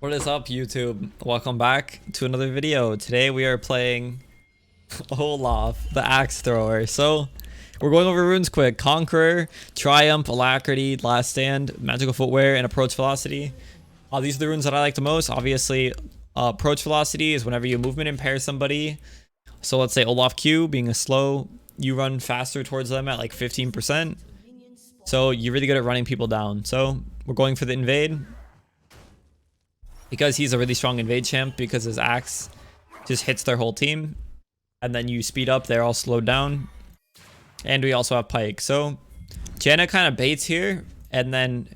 What is up, YouTube? Welcome back to another video. Today we are playing Olaf, the axe thrower. So we're going over runes quick. Conqueror, Triumph, Alacrity, Last Stand, Magical Footwear, and Approach Velocity. These are the runes that I like the most. Obviously, Approach Velocity is whenever you movement impair somebody. So let's say Olaf Q being a slow, you run faster towards them at like 15%. So you're really good at running people down. So we're going for the invade. Because he's a really strong invade champ, because his axe just hits their whole team. And then you speed up, they're all slowed down. And we also have Pike. So Janna kind of baits here, and then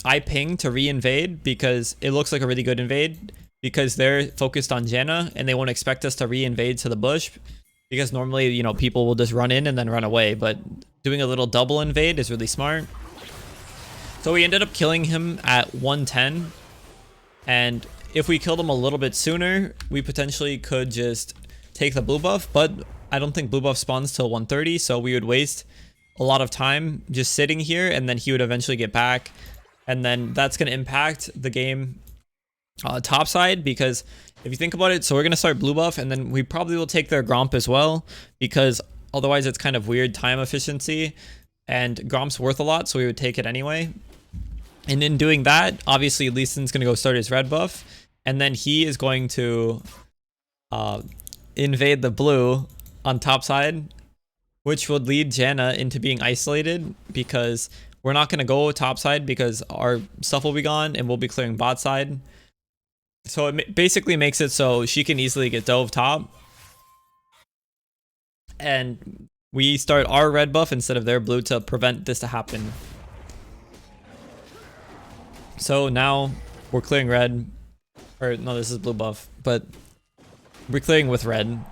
I ping to re-invade because it looks like a really good invade. Because they're focused on Janna, and they won't expect us to re-invade to the bush. Because normally, you know, people will just run in and then run away. But doing a little double invade is really smart. So we ended up killing him at 110. And if we killed him a little bit sooner, we potentially could just take the blue buff, but I don't think blue buff spawns till 130, so we would waste a lot of time just sitting here, and then he would eventually get back, and then that's going to impact the game top side, because if you think about it, so we're going to start blue buff, and then we probably will take their Gromp as well, because otherwise it's kind of weird time efficiency, and Gromp's worth a lot, so we would take it anyway. And in doing that, obviously Lee Sin's going to go start his red buff, and then he is going to invade the blue on top side, which would lead Janna into being isolated, because we're not going to go top side because our stuff will be gone and we'll be clearing bot side. So it basically makes it so she can easily get dove top. And we start our red buff instead of their blue to prevent this to happen. So now we're clearing red, or no, this is blue buff, but we're clearing with red.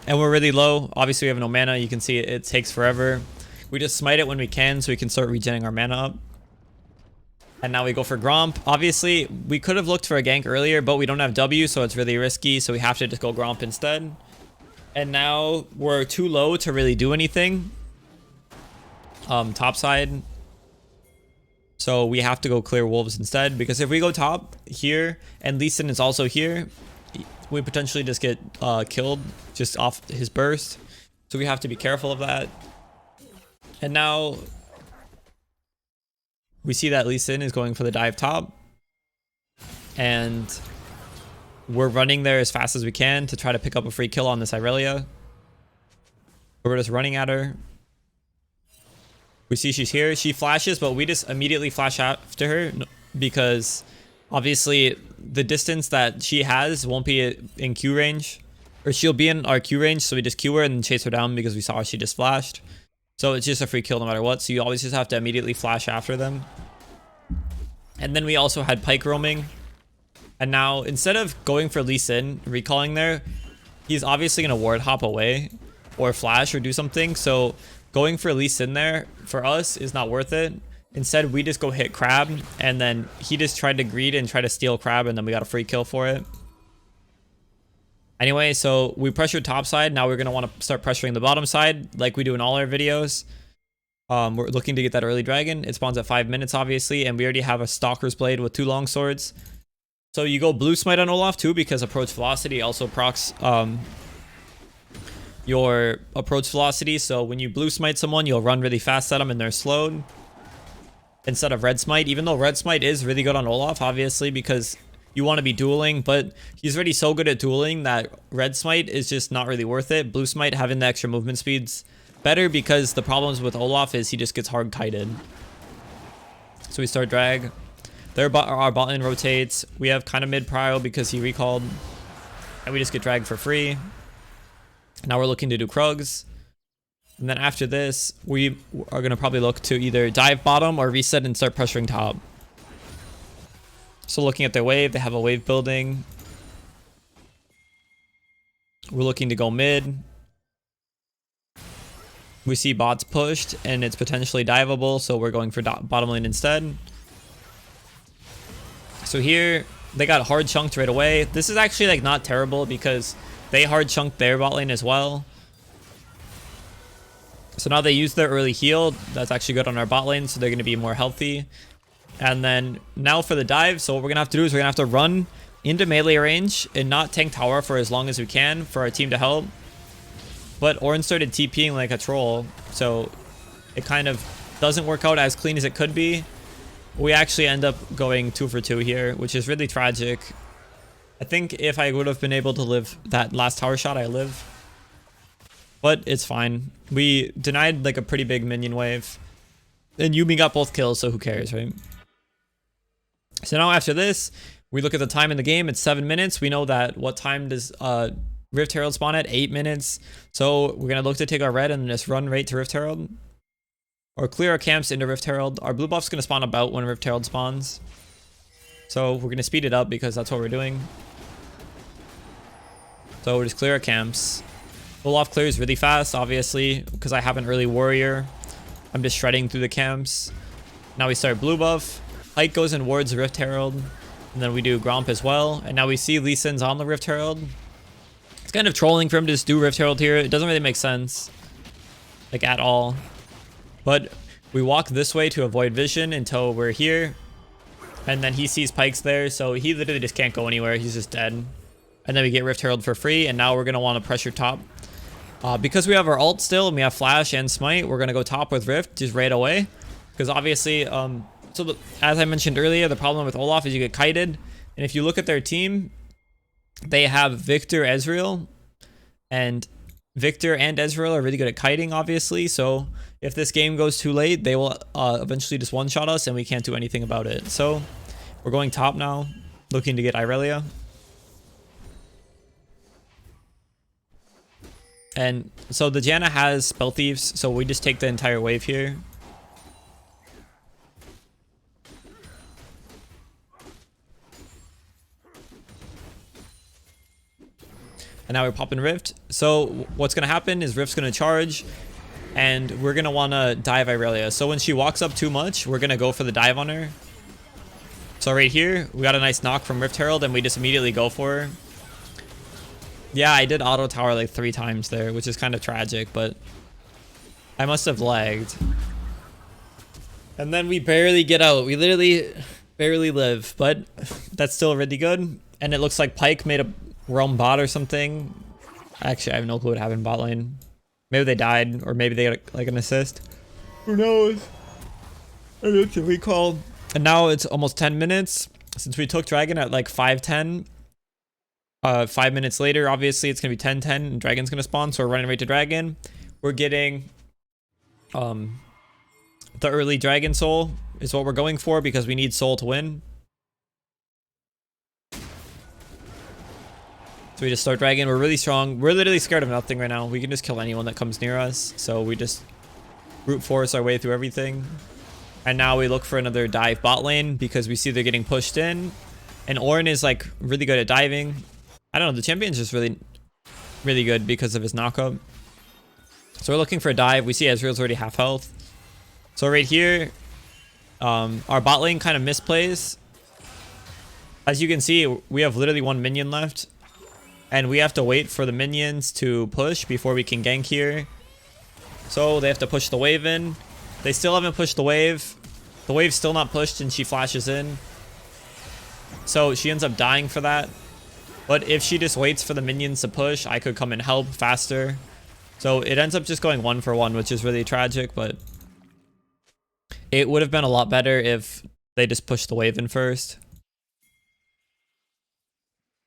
And we're really low. Obviously we have no mana. You can see it takes forever. We just smite it when we can so we can start regenerating our mana up. And now we go for Gromp. Obviously we could have looked for a gank earlier, but we don't have W, so it's really risky. So we have to just go Gromp instead. And now we're too low to really do anything. Top side. So we have to go clear wolves instead, because if we go top here and Lee Sin is also here, we potentially just get killed just off his burst. So we have to be careful of that. And now we see that Lee Sin is going for the dive top, and we're running there as fast as we can to try to pick up a free kill on this Irelia. We're just running at her. We see she's here. She flashes, but we just immediately flash after her because obviously the distance that she has won't be in Q range, or she'll be in our Q range. So we just Q her and chase her down because we saw she just flashed. So it's just a free kill no matter what. So you always just have to immediately flash after them. And then we also had Pike roaming. And now instead of going for Lee Sin, recalling there, he's obviously going to ward hop away or flash or do something. So going for Lee Sin there for us is not worth it. Instead, we just go hit Crab, and then he just tried to greed and try to steal Crab, and then we got a free kill for it. Anyway, so we pressured top side. Now we're going to want to start pressuring the bottom side like we do in all our videos. We're looking to get that early dragon. It spawns at 5 minutes, obviously, and we already have a Stalker's Blade with 2 long swords. So you go blue smite on Olaf too, because approach velocity also procs your approach velocity. So when you blue smite someone, you'll run really fast at them and they're slowed instead of red smite, even though red smite is really good on Olaf, obviously, because you want to be dueling, but he's already so good at dueling that red smite is just not really worth it. Blue smite, having the extra movement speeds better, because the problems with Olaf is he just gets hard kited. So we start drag. Our bot lane rotates. We have kind of mid prio because he recalled, and we just get dragged for free. Now we're looking to do Krugs. And then after this, we are going to probably look to either dive bottom or reset and start pressuring top. So looking at their wave, they have a wave building. We're looking to go mid. We see bots pushed and it's potentially diveable, so we're going for bottom lane instead. So here, they got hard chunked right away. This is actually like not terrible because they hard chunked their bot lane as well. So now they use their early heal. That's actually good on our bot lane, so they're going to be more healthy. And then now for the dive. So what we're going to have to do is we're going to have to run into melee range and not tank tower for as long as we can for our team to help. But Orin started TPing like a troll, so it kind of doesn't work out as clean as it could be. We actually end up going 2 for 2 here, which is really tragic. I think if I would have been able to live that last tower shot, I live. But it's fine. We denied like a pretty big minion wave. And Yumi got both kills, so who cares, right? So now after this, we look at the time in the game. It's 7 minutes. We know that what time does Rift Herald spawn at? 8 minutes. So we're going to look to take our red and just run right to Rift Herald. Or clear our camps into Rift Herald. Our blue buff's going to spawn about when Rift Herald spawns. So we're going to speed it up because that's what we're doing. So we'll just clear our camps. Olaf clears really fast, obviously, because I have an early warrior. I'm just shredding through the camps. Now we start blue buff. Pike goes and wards Rift Herald. And then we do Gromp as well. And now we see Lee Sin's on the Rift Herald. It's kind of trolling for him to just do Rift Herald here. It doesn't really make sense. Like, at all. But we walk this way to avoid vision until we're here. And then he sees Pikes there, so he literally just can't go anywhere. He's just dead. And then we get Rift Herald for free, and now we're going to want to pressure top. Because we have our ult still, and we have Flash and Smite, we're going to go top with Rift just right away. Because obviously, as I mentioned earlier, the problem with Olaf is you get kited. And if you look at their team, they have Victor, Ezreal, and Victor and Ezreal are really good at kiting, obviously. So if this game goes too late, they will eventually just one-shot us, and we can't do anything about it. So we're going top now, looking to get Irelia. And so the Janna has Spell Thieves, so we just take the entire wave here. And now we're popping Rift. So what's going to happen is Rift's going to charge, and we're going to want to dive Irelia. So when she walks up too much, we're going to go for the dive on her. So right here, we got a nice knock from Rift Herald, and we just immediately go for her. Yeah, I did auto tower like 3 times there, which is kind of tragic, but I must have lagged. And then we barely get out. We literally barely live, but that's still really good. And it looks like Pyke made a roam bot or something. Actually, I have no clue what happened bot lane. Maybe they died, or maybe they got like an assist. Who knows? I don't know, recall. And now it's almost 10 minutes since we took Dragon at like 5:10. 5 minutes later, obviously it's gonna be 10:10 and Dragon's gonna spawn, so we're running right to Dragon. We're getting the early Dragon Soul is what we're going for because we need Soul to win. So we just start Dragon. We're really strong. We're literally scared of nothing right now. We can just kill anyone that comes near us. So we just brute force our way through everything. And now we look for another dive bot lane because we see they're getting pushed in. And Orin is like really good at diving. I don't know, the champion's just really good because of his knockup. So we're looking for a dive. We see Ezreal's already half health. So right here, our bot lane kind of misplays. As you can see, we have literally 1 minion left. And we have to wait for the minions to push before we can gank here. So they have to push the wave in. They still haven't pushed the wave. The wave's still not pushed and she flashes in. So she ends up dying for that. But if she just waits for the minions to push, I could come and help faster. So it ends up just going 1 for 1, which is really tragic, but it would have been a lot better if they just pushed the wave in first.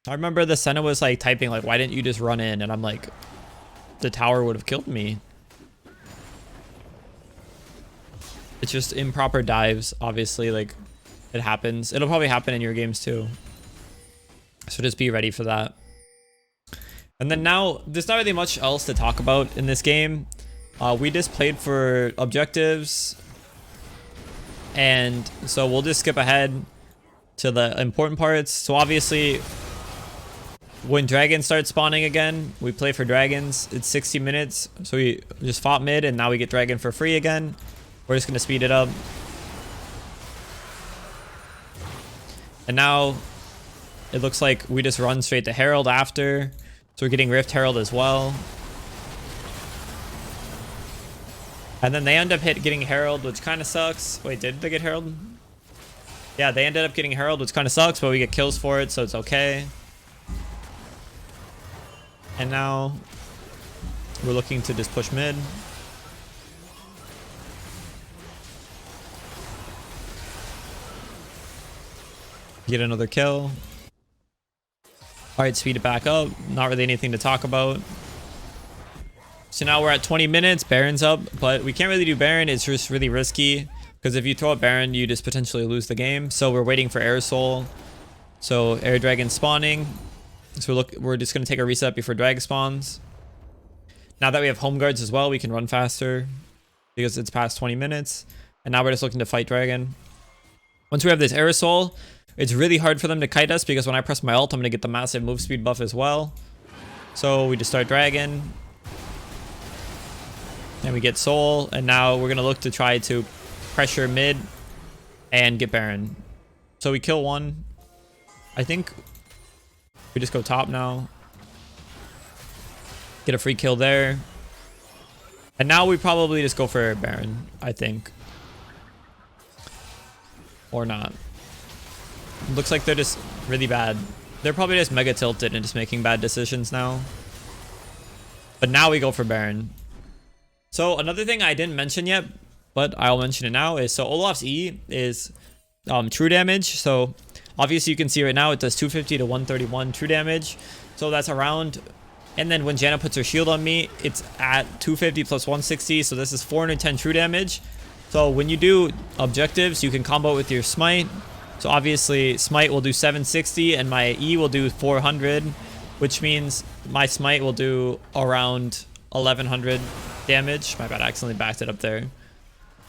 I remember the Senna was like typing like, why didn't you just run in? And I'm like, the tower would have killed me. It's just improper dives, obviously, like it happens. It'll probably happen in your games too. So just be ready for that. And then now, there's not really much else to talk about in this game. We just played for objectives. And so we'll just skip ahead to the important parts. So obviously, when dragons start spawning again, we play for dragons. It's 60 minutes. So we just fought mid and now we get dragon for free again. We're just going to speed it up. And now it looks like we just run straight to Herald after. So we're getting Rift Herald as well. And then they end up getting Herald, which kind of sucks. Wait, did they get Herald? Yeah, they ended up getting Herald, which kind of sucks, but we get kills for it, so it's okay. And now we're looking to just push mid. Get another kill. All right, speed it back up. Not really anything to talk about. So now we're at 20 minutes. Baron's up, but we can't really do Baron. It's just really risky because if you throw up Baron, you just potentially lose the game. So we're waiting for Air Soul. So Air Dragon spawning. So we're just going to take a reset before Drag spawns. Now that we have Home Guards as well, we can run faster because it's past 20 minutes. And now we're just looking to fight Dragon. Once we have this Air Soul, it's really hard for them to kite us because when I press my ult, I'm going to get the massive move speed buff as well. So we just start Dragon. And we get Soul. And now we're going to look to try to pressure mid and get Baron. So we kill one. I think we just go top now. Get a free kill there. And now we probably just go for Baron, I think. Or not. Looks like they're just really bad. They're probably just mega tilted and just making bad decisions now. But now we go for Baron. So another thing I didn't mention yet, but I'll mention it now, is so Olaf's E is true damage. So obviously you can see right now it does 250 to 131 true damage. So that's around, and then when Janna puts her shield on me, it's at 250 plus 160. So this is 410 true damage. So when you do objectives, you can combo it with your smite. So obviously smite will do 760 and my E will do 400, which means my smite will do around 1100 damage. My bad, I accidentally backed it up there.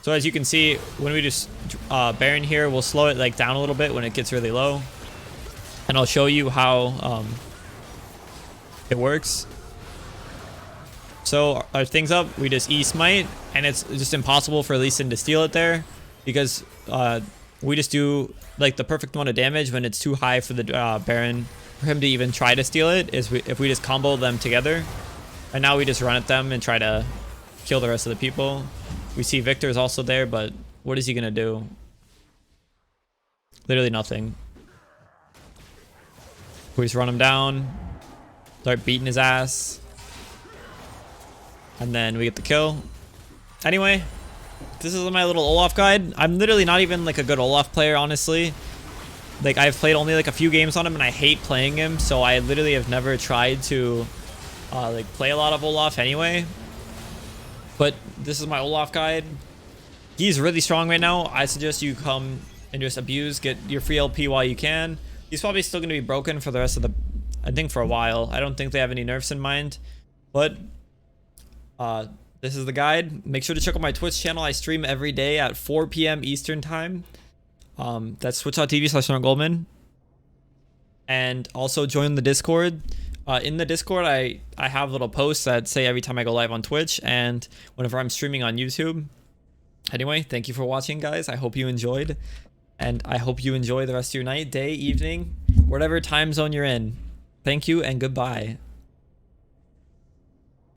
So as you can see, when we just Baron here, we'll slow it like down a little bit when it gets really low. And I'll show you how it works. So our thing's up, we just E smite, and it's just impossible for Lee Sin to steal it there because we just do like the perfect amount of damage when it's too high for the Baron for him to even try to steal it is if we just combo them together. And now we just run at them and try to kill the rest of the people. We see Victor is also there, but what is he gonna do? Literally nothing. We just run him down, start beating his ass, and then we get the kill. Anyway, this is my little Olaf guide. I'm literally not even like a good Olaf player, honestly. Like I've played only like a few games on him and I hate playing him, so I literally have never tried to like play a lot of Olaf anyway. But this is my Olaf guide. He's really strong right now. I suggest you come and just abuse, get your free LP while you can. He's probably still going to be broken for the rest of the, I think for a while. I don't think they have any nerfs in mind, but this is the guide. Make sure to check out my Twitch channel. I stream every day at 4 p.m. Eastern time. That's twitch.tv/SeanGoldman. And also join the Discord. In the Discord, I have little posts that say every time I go live on Twitch and whenever I'm streaming on YouTube. Anyway, thank you for watching, guys. I hope you enjoyed. And I hope you enjoy the rest of your night, day, evening, whatever time zone you're in. Thank you and goodbye.